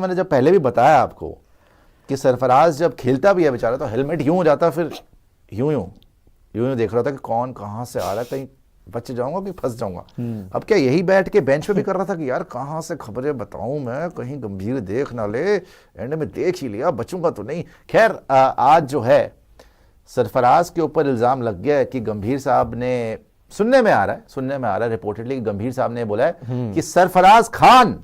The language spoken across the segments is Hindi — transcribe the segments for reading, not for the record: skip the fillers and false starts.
मैंने जब पहले भी बताया आपको कि सरफराज जब खेलता भी है बेचारा तो हेलमेट यूं हो जाता, फिर यूं देख रहा था कि कौन कहाँ से आ रहा है, कहीं बच जाऊंगा कि फंस जाऊंगा। अब क्या यही बैठ के बेंच पे भी कर रहा था कि यार कहाँ से खबरें बताऊं मैं, कहीं गंभीर देख ना ले, एंड में देख ही लिया, बचूंगा तो नहीं। खैर आज जो है सरफराज के ऊपर इल्जाम लग गया है कि गंभीर साहब ने, सुनने में आ रहा है रिपोर्टेडली गंभीर साहब ने बोला है कि सरफराज खान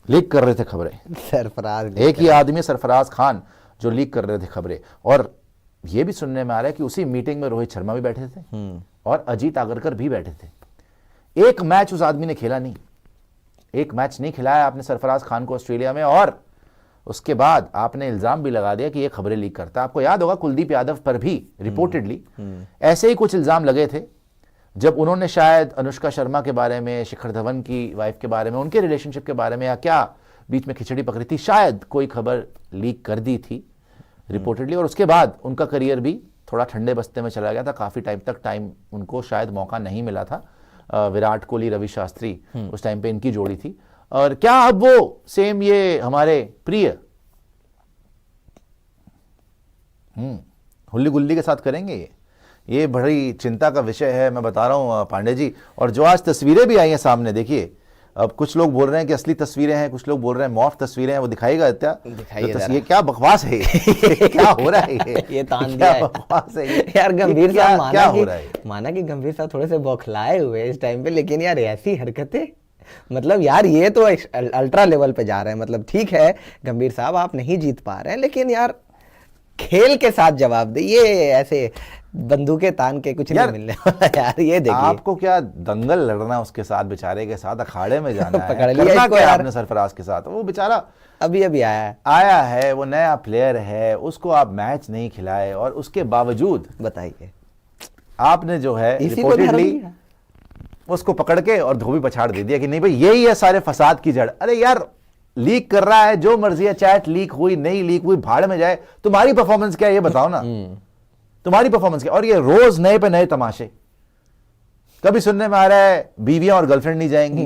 लीक कर रहे थे खबरें। सरफराज एक ही आदमी सरफराज खान जो लीक कर रहे थे खबरें। और यह भी सुनने में आ रहा है कि उसी मीटिंग में रोहित शर्मा भी बैठे थे और अजीत आगरकर भी बैठे थे। एक मैच उस आदमी ने खेला नहीं, एक मैच नहीं खिलाया आपने सरफराज खान को ऑस्ट्रेलिया में, और उसके बाद आपने इल्जाम भी लगा दिया कि ये खबरें लीक करता है। आपको याद होगा कुलदीप यादव पर भी रिपोर्टेडली ऐसे ही कुछ इल्जाम लगे थे जब उन्होंने शायद अनुष्का शर्मा के बारे में, शिखर धवन की वाइफ के बारे में, उनके रिलेशनशिप के बारे में या क्या बीच में खिचड़ी पकड़ी थी, शायद कोई खबर लीक कर दी थी रिपोर्टेडली। और उसके बाद उनका करियर भी थोड़ा ठंडे बस्ते में चला गया था, काफी टाइम तक उनको शायद मौका नहीं मिला था। विराट कोहली, रवि शास्त्री उस टाइम पे इनकी जोड़ी थी। और क्या अब वो सेम ये हमारे प्रिय हुल्ली गुल्ली के साथ करेंगे? ये बड़ी चिंता का विषय है, मैं बता रहा हूं पांडे जी। और जो आज तस्वीरें भी आई हैं सामने, देखिए, अब कुछ लोग बोल रहे हैं कि असली तस्वीरें हैं, कुछ लोग बोल रहे हैं मॉर्फ तस्वीरें हैं, वो दिखाएगा क्या? ये क्या बकवास है? क्या हो रहा है? ये तान दिया है। बकवास है यार गंभीर साहब क्या हो रहा है? माना कि गंभीर साहब थोड़े से बौखलाए हुए इस टाइम पे, लेकिन यार ऐसी हरकतें, मतलब यार ये तो अल्ट्रा लेवल पे जा रहे हैं। मतलब ठीक है गंभीर साहब आप नहीं जीत पा रहे हैं, लेकिन यार खेल के साथ जवाब दे, ये ऐसे बंदूकें तान के कुछ नहीं मिलने वाला यार। ये देखिए, आपको क्या दंगल लड़ना उसके साथ, बेचारे के साथ अखाड़े में जाना है? पकड़ लिया इसको यार आपने सरफराज के साथ। वो बेचारा अभी आया है, वो नया प्लेयर है, उसको आप मैच नहीं खिलाए और उसके बावजूद बताइए आपने जो है रिपोर्टेडली उसको पकड़ के और धोबी पछाड़ दे दिया कि नहीं भाई यही है सारे फसाद की जड़। अरे यार लीक कर रहा है, जो मर्जी है, चैट लीक हुई नहीं लीक हुई, भाड़ में जाए, तुम्हारी परफॉर्मेंस क्या है ये बताओ ना। तुम्हारी परफॉर्मेंस क्या? और ये रोज नए पे नए तमाशे। कभी सुनने में आ रहा है बीवियां और गर्लफ्रेंड नहीं जाएंगी,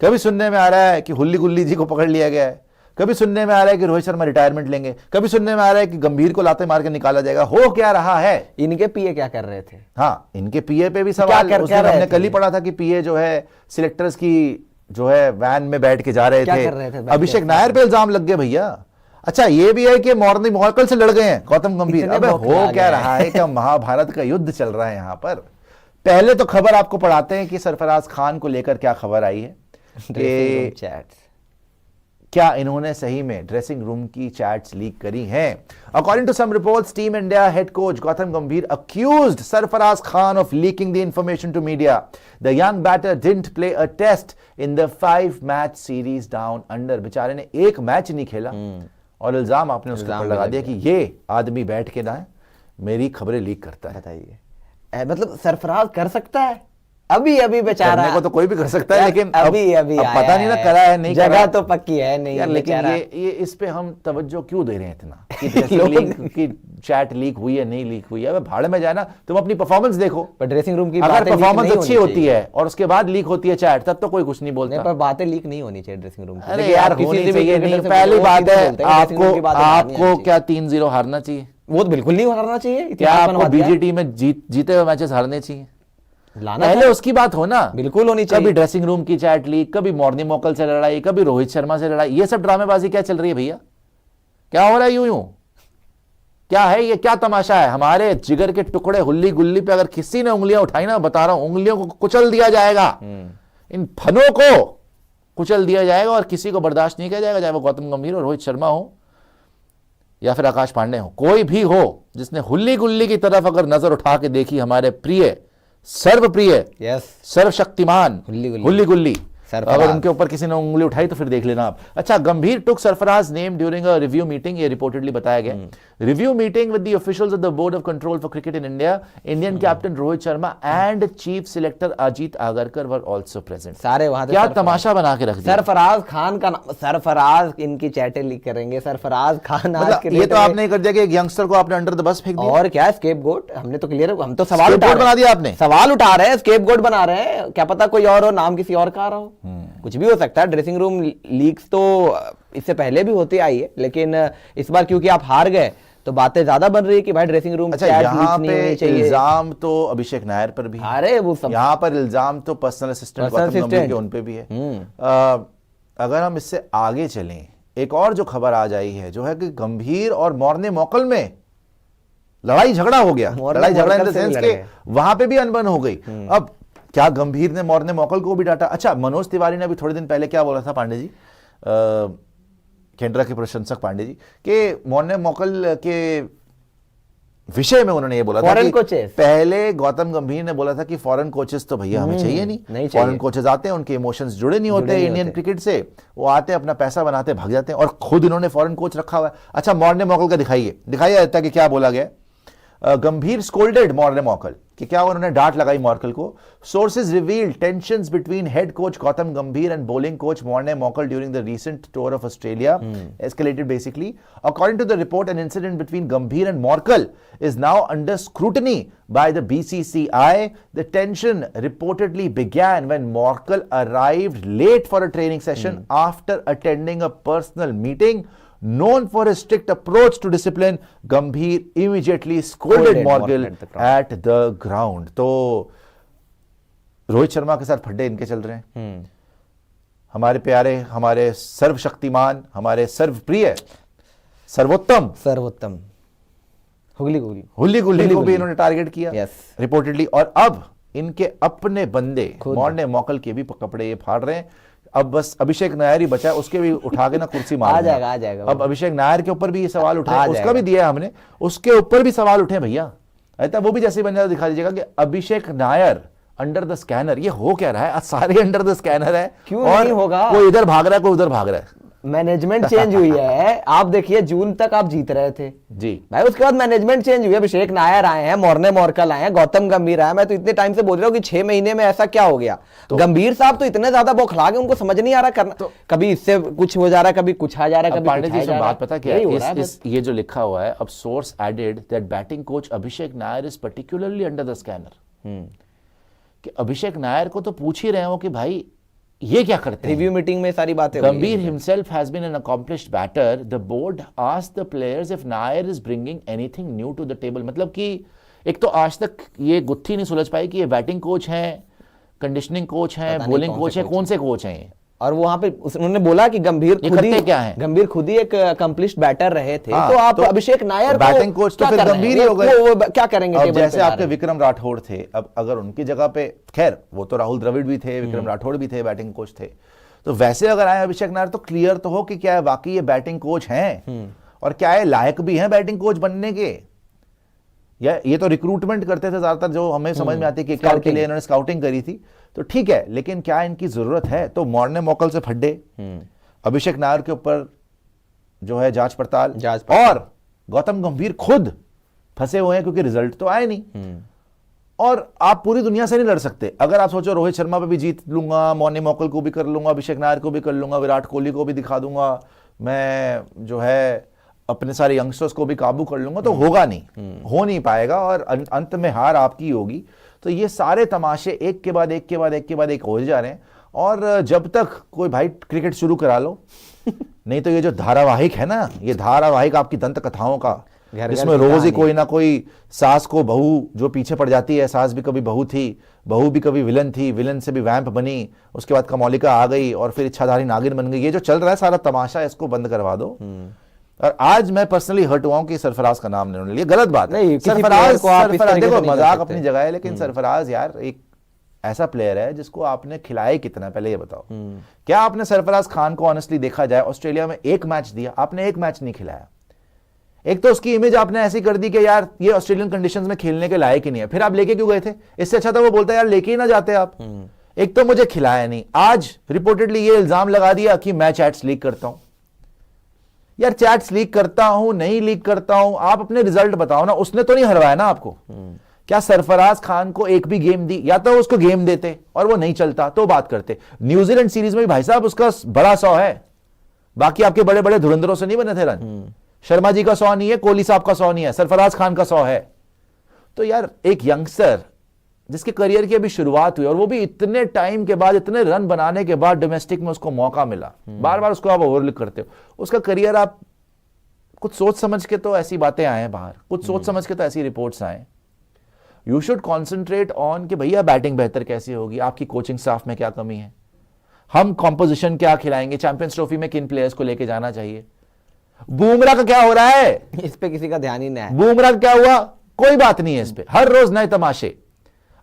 कभी सुनने में आ रहा है कि हुल्ली गुल्ली जी को पकड़ लिया गया है, कभी सुनने में आ रहा है कि रोहित शर्मा रिटायरमेंट लेंगे, कभी सुनने में आ रहा है कि गंभीर को लाते मार के निकाला जाएगा। हो क्या रहा है? इनके पीए क्या कर रहे थे? हाँ, इनके पीए पे भी सवाल। हमने कल ही पढ़ा था कि पीए जो है सिलेक्टर्स की जो है वैन में बैठ के जा रहे थे। अभिषेक नायर पे इल्जाम लग गए भैया। अच्छा ये भी है कि मॉर्निंग मॉर्कल से लड़ गए हैं गौतम गंभीर। अबे हो क्या रहा है? क्या महाभारत का युद्ध चल रहा है यहाँ पर? पहले तो खबर आपको पढ़ाते हैं कि सरफराज खान को लेकर क्या खबर आई है कि क्या इन्होंने सही में ड्रेसिंग रूम की चैट्स लीक करी हैं। According to some reports, team India head coach Gautam Gambhir accused Sarfaraz Khan of leaking the information to media. The young batter didn't play a test in the 5-match series down under. बेचारे ने एक मैच नहीं खेला और इल्जाम आपने उसके ऊपर लगा दिया कि ये आदमी बैठ के ना मेरी खबरें लीक करता है। बताइए, मतलब सरफराज कर सकता है? अभी बेचारा करने को तो कोई भी कर सकता है, लेकिन अभी पता नहीं ना करा है नहीं जगह तो पक्की है नहीं यार। लेकिन ये इस पे हम तवज्जो क्यों दे रहे हैं इतना कि ड्रेसिंग लीक की चैट लीक हुई है नहीं लीक हुई है? अब भाड़ में जाए ना, तुम अपनी परफॉर्मेंस देखो। पर ड्रेसिंग रूम की अगर परफॉर्मेंस अच्छी होती है और उसके बाद लीक होती है चैट, तब तो कोई कुछ नहीं बोलता। पर बातें लीक नहीं होनी चाहिए ड्रेसिंग रूम की। अरे यार होनी चाहिए नहीं। पहली बात है आपको क्या 3-0 हारना चाहिए? वो तो बिल्कुल नहीं हारना चाहिए। क्या आपको बीजीटी में जीते हुए मैचेस हारने चाहिए? पहले उसकी बात हो ना, बिल्कुल होनी चाहिए। कभी ड्रेसिंग रूम की चैट लीक, कभी मॉर्निंग मॉकल से लड़ाई, कभी रोहित शर्मा से लड़ाई, ये सब ड्रामेबाजी क्या चल रही है भैया? क्या हो रहा है यूं? क्या है ये? क्या तमाशा है? हमारे जिगर के टुकड़े हुल्ली गुल्ली पे अगर किसी ने उंगलियां उठाई ना, बता रहा हूं उंगलियों को कुचल दिया जाएगा, इन फनों को कुचल दिया जाएगा और किसी को बर्दाश्त नहीं किया जाएगा, चाहे वो गौतम गंभीर हो, रोहित शर्मा हो या फिर आकाश पांडे हो, कोई भी हो जिसने हुल्ली गुल्ली की तरफ अगर नजर उठा के देखी हमारे प्रिय सर्वप्रिय सर्वशक्तिमान हुल्ली गुल्ली, अगर उनके ऊपर किसी ने उंगली उठाई तो फिर देख लेना आप। अच्छा, Gambhir took Sarfaraz name during a review meeting, ये रिपोर्टेडली बताया गया। Review meeting with the officials of the board of control for cricket in India, Indian captain Rohit Sharma and chief selector Ajit Agarkar were also present. सारे वहां क्या तमाशा बना के रख दिया। सरफराज खान का नाम, सरफराज इनकी चैटें लीक करेंगे, सरफराज खान ये तो आपने कर दिया कि एक यंगस्टर को आपने अंडर द बस फेंक दिया। और क्या स्केपगोट? हमने तो क्लियर, हम तो सवाल बना दिया आपने, सवाल उठा रहे हैं, स्केपगोट बना रहे हैं। क्या पता कोई और हो, नाम किसी और का आ रहा हो, कुछ भी हो सकता है, ड्रेसिंग रूम लीक्स तो इससे पहले भी होती आई है, लेकिन इस बार क्योंकि आप हार गए तो बातें ज्यादा बन रही है कि भाई ड्रेसिंग रूम अच्छा, यहाँ पे इल्जाम तो अभिषेक नायर पर भी है, अरे वो सब यहाँ पर इल्जाम तो पर्सनल असिस्टेंट गौतम गंभीर के उन पे भी है। अगर हम इससे आगे चलें, एक और जो खबर आ जाई है जो है कि गंभीर और मॉर्ने मॉकल में लड़ाई झगड़ा हो गया। लड़ाई झगड़ा इन द सेंस के वहां पे भी अनबन हो गई। अब क्या गंभीर ने मॉर्ने मॉकल को भी डांटा? अच्छा, मनोज तिवारी ने अभी थोड़े दिन पहले क्या बोला था पांडे जी, केंद्र के प्रशंसक पांडे जी, के मॉर्ने मॉकल के विषय में उन्होंने ये बोला था कि पहले गौतम गंभीर ने बोला था कि फॉरेन कोचेस तो भैया हमें चाहिए नहीं फॉरेन कोचेस आते हैं, उनके इमोशंस जुड़े नहीं होते इंडियन क्रिकेट से, वो आते हैं अपना पैसा बनाते भाग जाते हैं, और खुद इन्होंने फॉरेन कोच रखा हुआ है। अच्छा, मॉर्ने मॉकल का दिखाइए आता कि क्या बोला गया। गंभीर स्कोल्डेड मॉर्ने मॉकल कि क्या उन्होंने डांट लगाई मॉर्कल को। Sources reveal tensions between head coach Gautam Gambhir and bowling coach Morne Morkel during the recent tour of Australia escalated basically. According to the report, an incident between Gambhir and Morkel is now under scrutiny by the BCCI. The tension reportedly began when Morkel arrived late for a training session after attending a personal meeting. Known for his strict approach to discipline, Gambhir immediately scolded Morkel at the ground. तो रोहित शर्मा के साथ फड्डे इनके चल रहे हैं। हमारे प्यारे, हमारे सर्वशक्तिमान, हमारे सर्वप्रिय, सर्वोत्तम हुल्ली गुल्ली को भी इन्होंने टारगेट किया रिपोर्टेडली। और अब इनके अपने बंदे मॉर्ने मॉकल के भी कपड़े ये फाड़ रहे हैं। अब बस अभिषेक नायर ही बचा है, उसके भी उठा के ना कुर्सी मार आ जाएगा। अब अभिषेक नायर के ऊपर भी ये सवाल उठे, उसका भी दिया हमने, उसके ऊपर भी सवाल उठे भैया। ऐसा वो भी जैसे बन जाता दिखा दीजिएगा कि Abhishek Nair under the scanner. ये हो क्या रहा है? आज सारे अंडर द स्कैनर है, क्यों नहीं होगा? कोई इधर भाग रहा है, कोई उधर भाग रहा है। मैनेजमेंट चेंज हुई है। आप देखिए, जून तक आप जीत रहे थे जी भाई, उसके बाद मैनेजमेंट चेंज हुई है। अभिषेक नायर आए हैं, मॉर्ने मॉर्कल आए हैं, गौतम गंभीर आए। मैं तो इतने टाइम से बोल रहा हूँ कि 6 महीने में ऐसा क्या हो गया। तो गंभीर साहब तो इतने ज्यादा बौखला गए, उनको समझ नहीं आ रहा करना। तो कभी इससे कुछ हो जा रहा है, कभी कुछ आ जा रहा है, कभी पांडे जी से बात पता क्या है? ये जो लिखा हुआ है, अब source added that batting coach Abhishek Nayar is particularly under the scanner. कि अभिषेक नायर को तो पूछ ही रहे हो कि भाई ये क्या करते हैं। रिव्यू मीटिंग में सारी बातें। Gambhir himself has been an accomplished batter. The board asked the players if Nair is bringing anything new to the table. मतलब कि एक तो आज तक ये गुत्थी नहीं सुलझ पाई कि ये बैटिंग कोच हैं, कंडीशनिंग कोच हैं, बॉलिंग कोच हैं, कौन से कोच हैं ये। और वहां पे उन्होंने बोला कि गंभीर खुद ही एक अकम्प्लिश्ड बैटर रहे थे। तो आप अभिषेक नायर बैटिंग कोच तो फिर गंभीर ही हो गए, वो क्या करेंगे? अब जैसे आपके विक्रम राठौड़ थे, अब अगर उनकी जगह पे, खैर वो तो राहुल द्रविड़ भी थे, विक्रम राठौड़ भी थे, बैटिंग कोच थे, तो वैसे अगर आए अभिषेक नायर तो क्लियर तो हो कि क्या वाकई ये बैटिंग कोच हैं और क्या है लायक भी हैं बैटिंग कोच बनने के। या ये तो रिक्रूटमेंट करते थे ज्यादातर, जो हमें समझ में आती है कि क्या के लिए इन्होंने स्काउटिंग करी थी, तो ठीक है, लेकिन क्या इनकी जरूरत है? तो मॉर्ने मॉकल से फड्डे, अभिषेक नायर के ऊपर जो है जांच पड़ताल, और गौतम गंभीर खुद फंसे हुए हैं क्योंकि रिजल्ट तो आए नहीं। और आप पूरी दुनिया से नहीं लड़ सकते। अगर आप सोचो रोहित शर्मा पे भी जीत लूंगा, मॉर्ने मॉकल को भी कर लूंगा, अभिषेक नायर को भी कर लूंगा, विराट कोहली को भी दिखा दूंगा, मैं जो है अपने सारे यंगस्टर्स को भी काबू कर लूंगा, तो होगा नहीं, हो नहीं पाएगा, और अंत में हार आपकी होगी। तो ये सारे तमाशे एक के बाद एक के बाद एक के बाद एक हो जा रहे हैं। और जब तक कोई भाई क्रिकेट शुरू करा लो नहीं तो ये जो धारावाहिक है ना, ये धारावाहिक आपकी दंत कथाओं का, जिसमें रोज ही कोई ना कोई सास को बहू जो पीछे पड़ जाती है, सास भी कभी बहू थी, बहू भी कभी विलन थी, विलन से भी वैम्प बनी, उसके बाद कमौलिका आ गई और फिर इच्छाधारी नागिन बन गई। ये जो चल रहा है सारा तमाशा, इसको बंद करवा दो। और आज मैं पर्सनली हर्ट हुआ हूं कि सरफराज का नाम नहीं लिया, गलत बात है। सरफराज देखो मजाक अपनी जगह है, लेकिन सरफराज यार एक ऐसा प्लेयर है जिसको आपने खिलाए कितना, पहले ये बताओ। क्या आपने सरफराज खान को ऑनेस्टली देखा जाए, ऑस्ट्रेलिया में एक मैच दिया, आपने एक मैच नहीं खिलाया। एक तो उसकी इमेज आपने ऐसी कर दी कि यार ये ऑस्ट्रेलियन कंडीशंस में खेलने के लायक ही नहीं है, फिर आप लेके क्यों गए थे? इससे अच्छा था वो बोलता यार लेके ही ना जाते आप। एक तो मुझे खिलाया नहीं, आज रिपोर्टेडली ये इल्जाम लगा दिया कि मैं चैट्स लीक करता हूं। यार चैट्स लीक करता हूं नहीं लीक करता हूं, आप अपने रिजल्ट बताओ ना। उसने तो नहीं हरवाया ना आपको। क्या सरफराज खान को एक भी गेम दी? या तो उसको गेम देते और वो नहीं चलता तो बात करते। न्यूजीलैंड सीरीज में भी भाई साहब उसका बड़ा 100 है, बाकी आपके बड़े बड़े धुरंधरों से नहीं बने थे रन। शर्मा जी का 100 नहीं है, कोहली साहब का 100 नहीं है, सरफराज खान का 100 है। तो यार एक यंगस्टर जिसके करियर की अभी शुरुआत हुई और वो भी इतने टाइम के बाद, इतने रन बनाने के बाद डोमेस्टिक में उसको मौका मिला, बार बार उसको आप ओवरलुक करते हो, उसका करियर आप कुछ सोच समझ के तो ऐसी बातें आए हैं बाहर, कुछ सोच समझ के तो ऐसी रिपोर्ट्स आए। यू शुड कॉन्सेंट्रेट ऑन कि भैया बैटिंग बेहतर कैसे होगी, आपकी कोचिंग स्टाफ में क्या कमी है, हम कॉम्पोजिशन क्या खिलाएंगे, चैंपियंस ट्रॉफी में किन प्लेयर्स को लेके जाना चाहिए। बुमराह का क्या हो रहा है, इस पे किसी का ध्यान ही नहीं है। बुमराह का क्या हुआ, कोई बात नहीं है इस पे, हर रोज नए तमाशे।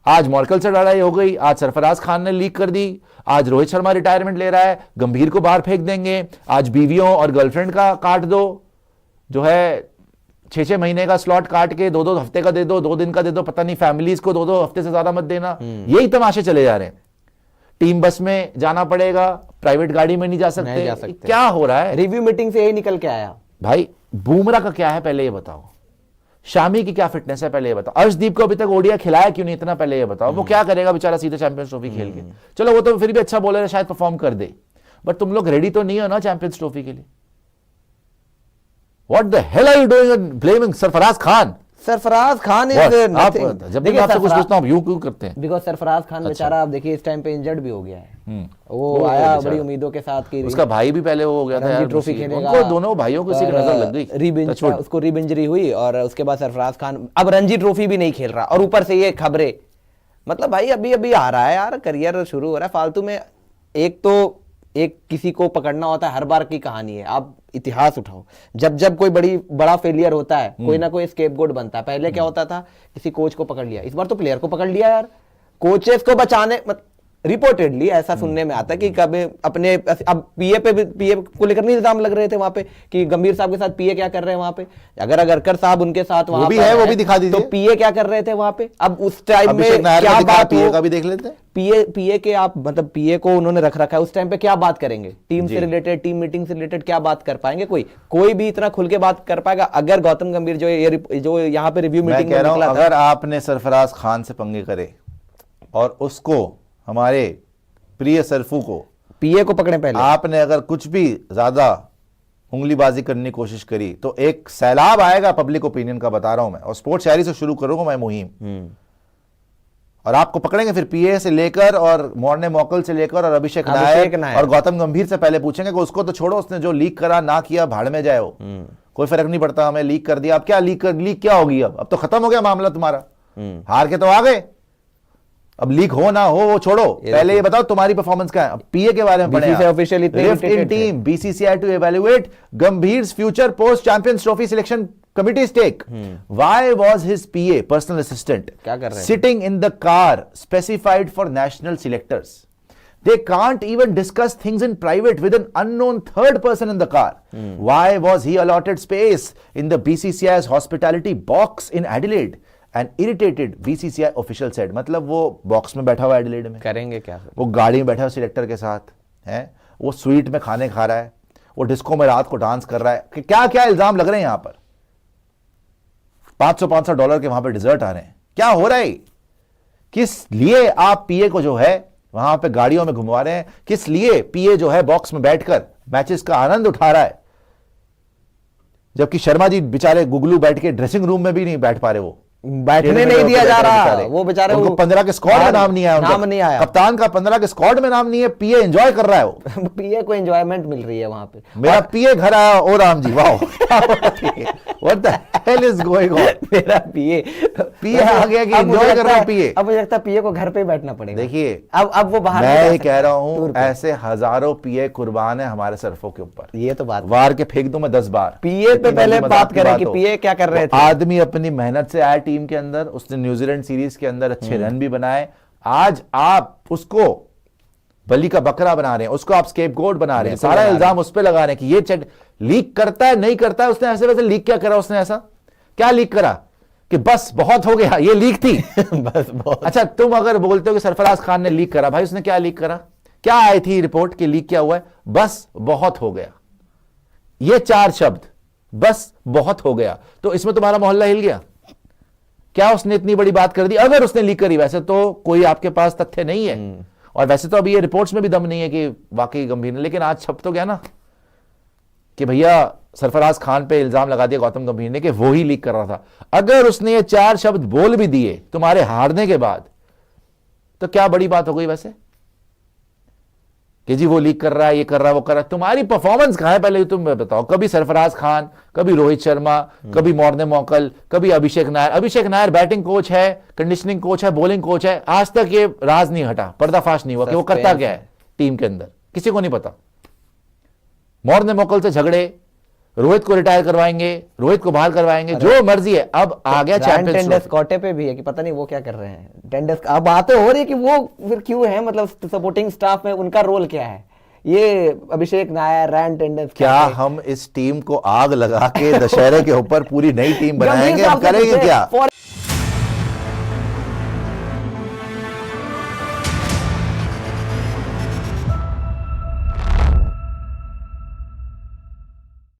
आज मॉर्कल से लड़ाई हो गई, आज सरफराज खान ने लीक कर दी, आज रोहित शर्मा रिटायरमेंट ले रहा है, गंभीर को बाहर फेंक देंगे, आज बीवियों और गर्लफ्रेंड का काट दो, जो है 6-6 महीने का स्लॉट काट के 2-2 हफ्ते का दे दो, 2 दिन का दे दो, पता नहीं फैमिलीज को 2-2 हफ्ते से ज्यादा मत देना। यही तमाशे चले जा रहे हैं। टीम बस में जाना पड़ेगा, प्राइवेट गाड़ी में नहीं जा सकते। क्या हो रहा है? रिव्यू मीटिंग से यही निकल के आया। भाई बुमराह का क्या है पहले ये बताओ, शामी की क्या फिटनेस है पहले ये बताओ, अर्शदीप को अभी तक ओडिया खिलाया क्यों नहीं, इतना पहले ये बताओ। वो क्या करेगा बेचारा सीधे चैंपियंस ट्रॉफी खेल के, चलो वो तो फिर भी अच्छा बॉलर है, शायद परफॉर्म कर दे, बट तुम लोग रेडी तो नहीं हो ना चैंपियंस ट्रॉफी के लिए। What the hell are you doing and blaming Sarfaraz Khan? Sarfaraz Khan is nothing. जब भी मैं आपसे कुछ पूछता हूं, यूं क्यों करते हैं? बिकॉज़ सरफराज खान बेचारा आप देखिए इस टाइम पे इंजर्ड भी हो गया है। वो आया बड़ी उम्मीदों के साथ कि उसका भाई भी पहले वो हो गया था यार, ट्रॉफी खेलेगा, उनको दोनों भाइयों को किसी की नजर लग गई, उसको रिब इंजरी हुई और उसके बाद सरफराज खान अब रणजी ट्रॉफी भी नहीं खेल रहा, और ऊपर से ये खबरें, मतलब भाई अभी अभी आ रहा है यार, करियर शुरू हो रहा है फालतू में। एक तो एक किसी को पकड़ना होता है, हर बार की कहानी है, आप इतिहास उठाओ, जब जब कोई बड़ा फेलियर होता है कोई ना कोई स्केपगोट बनता है। पहले क्या होता था, किसी कोच को पकड़ लिया, इस बार तो प्लेयर को पकड़ लिया यार, कोचेस को बचाने रिपोर्टेडली ऐसा सुनने में आता है कि कभी अपने अब पीए को लेकर नहीं इल्जाम लग रहे थे वहां पे कि गंभीर साहब के साथ पीए क्या कर रहे हैं वहां पे, अगर अगरकर साहब उनके साथ वहां भी है, वो भी दिखा दीजिए, तो पीए क्या कर रहे थे वहां पे। अब उस टाइम में क्या बात पीए का भी देख लेते हैं, पीए के आप मतलब पीए को उन्होंने रख रखा है, उस टाइम पे क्या बात करेंगे, टीम से रिलेटेड, टीम मीटिंग से रिलेटेड क्या बात कर पाएंगे? कोई भी इतना खुल के बात कर पाएगा? अगर गौतम गंभीर जो यहाँ पे रिव्यू मीटिंग में निकला था, अगर आपने सरफराज खान से पंगे करे और उसको, हमारे प्रिय सरफू को, पीए को पकड़े पहले, आपने अगर कुछ भी ज्यादा उंगलीबाजी करने की कोशिश करी तो एक सैलाब आएगा पब्लिक ओपिनियन का, बता रहा हूं मैं, और स्पोर्ट्स शायरी से शुरू करूंगा मैं मुहिम, और आपको पकड़ेंगे फिर पीए से लेकर और मॉर्ने मॉकल से लेकर और अभिषेक नायर और गौतम गंभीर से पहले पूछेंगे कि उसको तो छोड़ो, उसने जो लीक करा ना किया भाड़ में जाए, वो कोई फर्क नहीं पड़ता, हमें लीक कर दिया, अब क्या लीक क्या होगी, अब तो खत्म हो गया मामला तुम्हारा, हार के तो आ गए, अब लीक हो ना हो वो छोड़ो, पहले ये बताओ तुम्हारी परफॉर्मेंस क्या है। पीए के बारे में पढ़े, officially lift in team BCCI to evaluate Gambhir's future post Champions Trophy selection committee take. Why was his PA personal assistant क्या कर रहे हैं, sitting in the car specified for national selectors? They can't even discuss things in private with an unknown third person in the car. Why was he allotted space in the BCCI's hospitality box in Adelaide? An irritated BCCI official said, मतलब वो बॉक्स में बैठा हुआ एडिलेड में, करेंगे क्या, वो गाड़ी में बैठा हुआ सिलेक्टर के साथ है, वो स्वीट में खाने खा रहा है, वो डिस्को में रात को डांस कर रहा है, कि क्या क्या इल्जाम लग रहे हैं यहां पर, $500 के वहां पर डिजर्ट आ रहे हैं, क्या हो रहा है, किस लिए आप पीए को जो है वहां पे गाड़ियों में घुमवा रहे हैं, किस लिए पीए जो है बॉक्स में बैठकर मैचेस का आनंद उठा रहा है, जबकि शर्मा जी बेचारे गुगलू बैठ के ड्रेसिंग रूम में भी नहीं बैठ पा रहे, वो बैठने नहीं दिया जा रहा, वो बेचारे उनको 15 के स्क्वाड में नाम नहीं आया, नाम नहीं आया, कप्तान का 15 के स्क्वाड में नाम नहीं है, पीए एंजॉय कर रहा है, वो पीए को एंजॉयमेंट मिल रही है वहां पे। मेरा पीए घर आया, ओ राम जी, वाह what the hell is going on, मेरा पीए आ गया कि एंजॉय कर रहा है पीए। अब मुझे लगता है पीए को घर पे ही बैठना पड़ेगा। देखिए अब वो बाहर, मैं कह रहा हूं ऐसे हजारों पीए कुर्बान है हमारे सरफों के ऊपर, ये तो बात, वार के फेंक दूं मैं 10 बार पीए पे पहले बात करें कि पीए क्या कर रहे थे। आदमी अपनी मेहनत से आया टीम के अंदर, उसने न्यूजीलैंड सीरीज के अंदर अच्छे रन भी बनाए, आज आप उसको बलि का बकरा बना रहे हैं, उसको आप स्केपगोट बना रहे हैं, सारा इल्जाम उस पर लगा रहे हैं कि ये लीक करता है नहीं करता है, उसने ऐसे वैसे लीक क्या करा, उसने ऐसा क्या लीक करा कि बस बहुत हो गया, ये लीक थी बस बहुत। अच्छा तुम अगर बोलते हो कि सरफराज खान ने लीक करा, भाई उसने क्या लीक करा, क्या आई थी रिपोर्ट कि लीक क्या हुआ है, बस बहुत हो गया, ये 4 शब्द, बस बहुत हो गया, तो इसमें तुम्हारा मोहल्ला हिल गया क्या? उसने इतनी बड़ी बात कर दी, अगर उसने लीक करी, वैसे तो कोई आपके पास तथ्य नहीं है, और वैसे तो अभी ये रिपोर्ट्स में भी दम नहीं है कि वाकई गंभीर ने, लेकिन आज छप तो गया ना कि भैया सरफराज खान पे इल्जाम लगा दिया गौतम गंभीर ने कि वो ही लीक कर रहा था। अगर उसने ये 4 शब्द बोल भी दिए तुम्हारे हारने के बाद, तो क्या बड़ी बात हो गई वैसे कि जी वो लीक कर रहा है, ये कर रहा है, वो कर रहा है? तुम्हारी परफॉर्मेंस कहां है पहले तुम बताओ। कभी सरफराज खान, कभी रोहित शर्मा, कभी मॉर्ने मॉकल, कभी अभिषेक नायर। अभिषेक नायर बैटिंग कोच है, कंडीशनिंग कोच है, बॉलिंग कोच है, आज तक ये राज नहीं हटा, पर्दाफाश नहीं हुआ कि वो करता क्या है टीम के अंदर, किसी को नहीं पता। मॉर्ने मॉकल से झगड़े, रोहित को रिटायर करवाएंगे, रोहित को बहाल करवाएंगे, जो मर्जी है। अब आ गया चैंपियंस टेंडस कोटे पे भी है कि पता नहीं वो क्या कर रहे हैं टेंडस। अब बातें हो रही है कि वो फिर क्यों है, मतलब सपोर्टिंग स्टाफ में उनका रोल क्या है। ये अभिषेक नायर, रैन टेंडस, क्या हम इस टीम को आग लगा के दशहरे के ऊपर पूरी नई टीम बनाएंगे, हम करेंगे क्या?